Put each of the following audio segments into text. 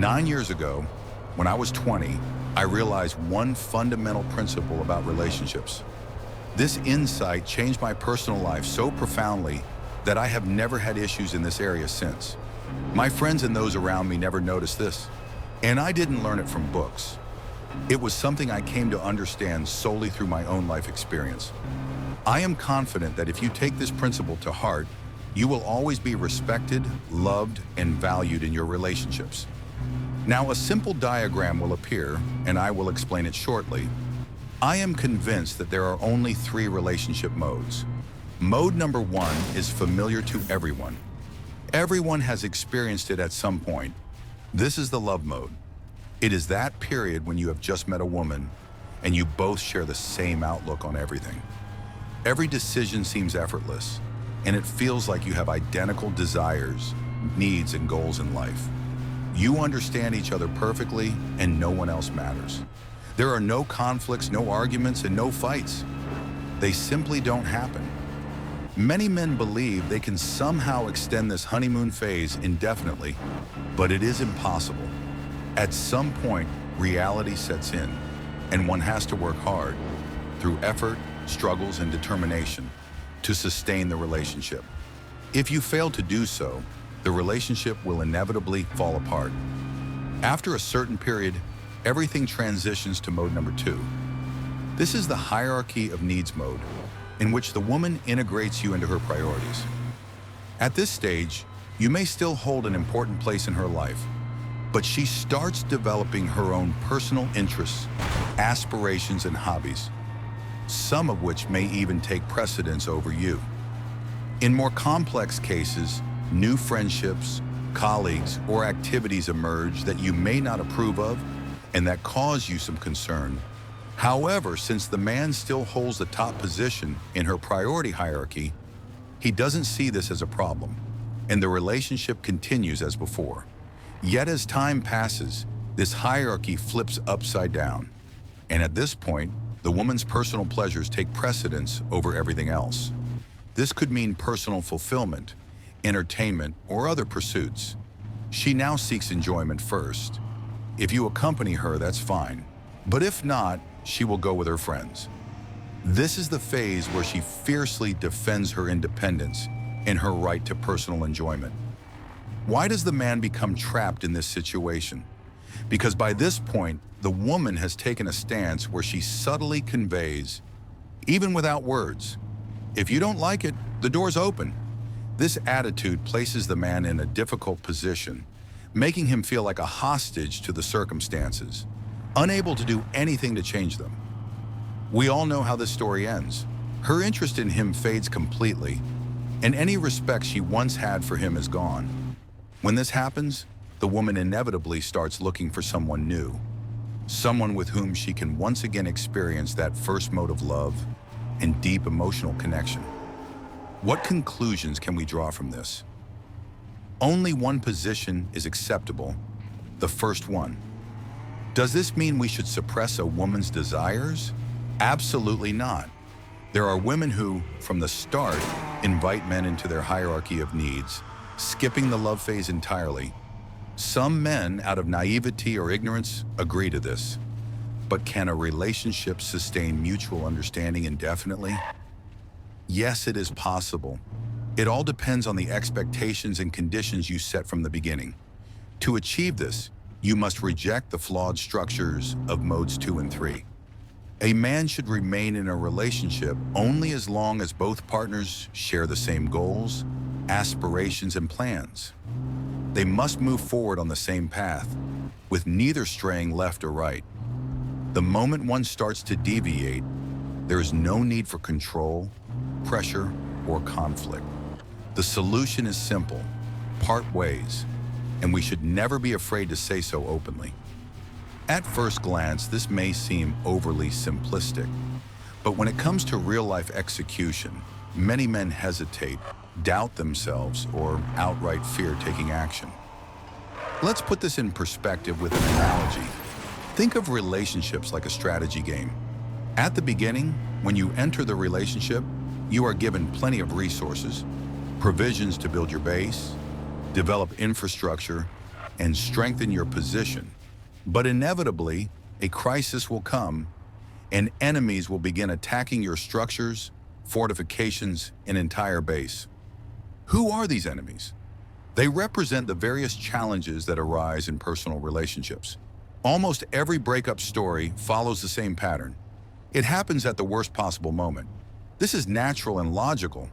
9 years ago, when I was 20, I realized one fundamental principle about relationships. This insight changed my personal life so profoundly that I have never had issues in this area since. My friends and those around me never noticed this, and I didn't learn it from books. It was something I came to understand solely through my own life experience. I am confident that if you take this principle to heart, you will always be respected, loved, and valued in your relationships. Now, a simple diagram will appear, and I will explain it shortly. I am convinced that there are only 3 relationship modes. Mode number 1 is familiar to everyone. Everyone has experienced it at some point. This is the love mode. It is that period when you have just met a woman and you both share the same outlook on everything. Every decision seems effortless, and it feels like you have identical desires, needs, and goals in life. You understand each other perfectly, and no one else matters. There are no conflicts, no arguments, and no fights. They simply don't happen. Many men believe they can somehow extend this honeymoon phase indefinitely, but it is impossible. At some point, reality sets in, and one has to work hard, through effort, struggles, and determination, to sustain the relationship. If you fail to do so, the relationship will inevitably fall apart. After a certain period, everything transitions to mode number 2. This is the hierarchy of needs mode, in which the woman integrates you into her priorities. At this stage, you may still hold an important place in her life, but she starts developing her own personal interests, aspirations, and hobbies, some of which may even take precedence over you. In more complex cases, new friendships, colleagues, or activities emerge that you may not approve of and that cause you some concern. However, since the man still holds the top position in her priority hierarchy, he doesn't see this as a problem, and the relationship continues as before. Yet as time passes, this hierarchy flips upside down, and at this point, the woman's personal pleasures take precedence over everything else. This could mean personal fulfillment, entertainment, or other pursuits. She now seeks enjoyment first. If you accompany her, that's fine. But if not, she will go with her friends. This is the phase where she fiercely defends her independence and her right to personal enjoyment. Why does the man become trapped in this situation? Because by this point, the woman has taken a stance where she subtly conveys, even without words, if you don't like it, the door's open. This attitude places the man in a difficult position, making him feel like a hostage to the circumstances, unable to do anything to change them. We all know how this story ends. Her interest in him fades completely, and any respect she once had for him is gone. When this happens, the woman inevitably starts looking for someone new, someone with whom she can once again experience that first mode of love and deep emotional connection. What conclusions can we draw from this? Only one position is acceptable, the first one. Does this mean we should suppress a woman's desires? Absolutely not. There are women who, from the start, invite men into their hierarchy of needs, skipping the love phase entirely. Some men, out of naivety or ignorance, agree to this. But can a relationship sustain mutual understanding indefinitely? Yes, it is possible. It all depends on the expectations and conditions you set from the beginning. To achieve this, you must reject the flawed structures of modes 2 and 3. A man should remain in a relationship only as long as both partners share the same goals, aspirations, and plans. They must move forward on the same path, with neither straying left or right. The moment one starts to deviate, there is no need for control, pressure, or conflict. The solution is simple: part ways, and we should never be afraid to say so openly. At first glance, this may seem overly simplistic, but when it comes to real-life execution, many men hesitate, doubt themselves, or outright fear taking action. Let's put this in perspective with an analogy. Think of relationships like a strategy game. At the beginning, when you enter the relationship, you are given plenty of resources, provisions to build your base, develop infrastructure, and strengthen your position. But inevitably, a crisis will come and enemies will begin attacking your structures, fortifications, and entire base. Who are these enemies? They represent the various challenges that arise in personal relationships. Almost every breakup story follows the same pattern. It happens at the worst possible moment. This is natural and logical,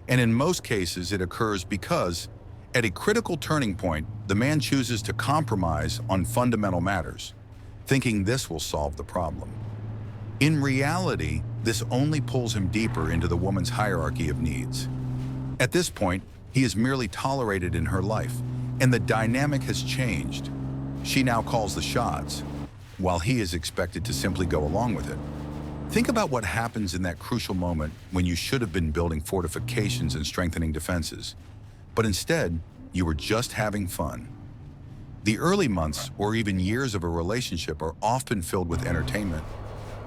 and in most cases it occurs because, at a critical turning point, the man chooses to compromise on fundamental matters, thinking this will solve the problem. In reality, this only pulls him deeper into the woman's hierarchy of needs. At this point, he is merely tolerated in her life, and the dynamic has changed. She now calls the shots, while he is expected to simply go along with it. Think about what happens in that crucial moment when you should have been building fortifications and strengthening defenses, but instead, you were just having fun. The early months or even years of a relationship are often filled with entertainment,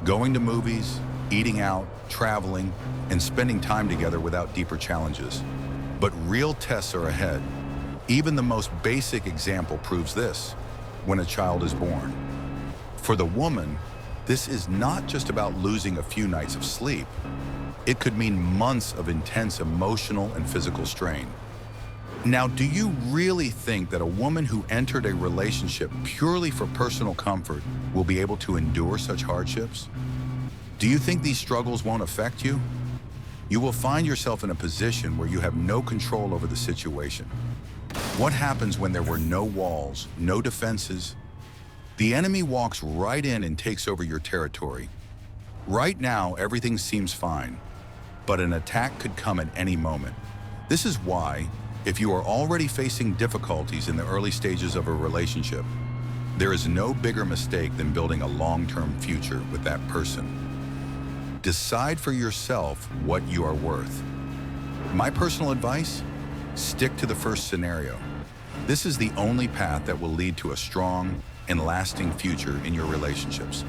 going to movies, eating out, traveling, and spending time together without deeper challenges. But real tests are ahead. Even the most basic example proves this: when a child is born. For the woman, this is not just about losing a few nights of sleep. It could mean months of intense emotional and physical strain. Now, do you really think that a woman who entered a relationship purely for personal comfort will be able to endure such hardships? Do you think these struggles won't affect you? You will find yourself in a position where you have no control over the situation. What happens when there were no walls, no defenses? The enemy walks right in and takes over your territory. Right now, everything seems fine, but an attack could come at any moment. This is why, if you are already facing difficulties in the early stages of a relationship, there is no bigger mistake than building a long-term future with that person. Decide for yourself what you are worth. My personal advice: stick to the first scenario. This is the only path that will lead to a strong and lasting future in your relationships.